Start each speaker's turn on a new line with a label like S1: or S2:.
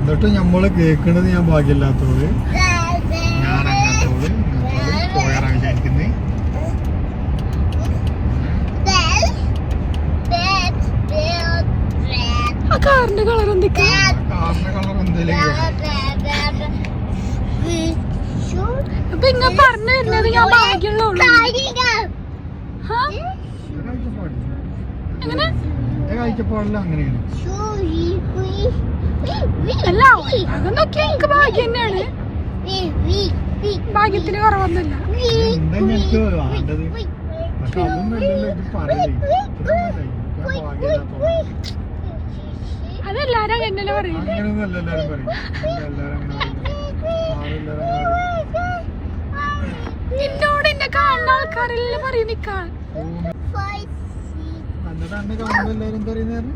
S1: എന്നിട്ട് നമ്മള് കേൾക്കണത് ഞാൻ ഭാഗ്യമില്ലാത്തോള്, ഞാൻ അങ്ങനത്തോള് പോയാറാ വിചാരിക്കുന്നത്.
S2: കാറിന്റെ കളർ എന്തൊക്കെ?
S1: കാറിന്റെ കളർ എന്തേലും
S2: അപ്പൊ ഇങ്ങ പറഞ്ഞു വരുന്നത് ഞാൻ ഭാഗ്യമുള്ളൂ. എങ്ങനെ
S1: കാഴ്ചപ്പാടില്ല അങ്ങനെയാണ്.
S2: അല്ല അതൊക്കെ എനിക്ക് ഭാഗ്യം തന്നെയാണ്. ഭാഗ്യത്തിന് കുറവൊന്നുമില്ല.
S1: എന്താ എനിക്ക് വേണ്ടത്? പക്ഷെ അതൊന്നുമല്ലല്ലോ ഇത് പറയലേ.
S2: അതെല്ലാരും എന്നല്ലേ പറയും.
S1: അങ്ങനെയൊന്നും അല്ല എല്ലാരും പറയും.
S2: നിന്നോട് എന്നെ കാണുന്ന ആൾക്കാരെല്ലാം പറയും നിക്കാൻ.
S1: എന്നിട്ട് അന്നെ കാണുമ്പോ എല്ലാരും പറയുന്നേരം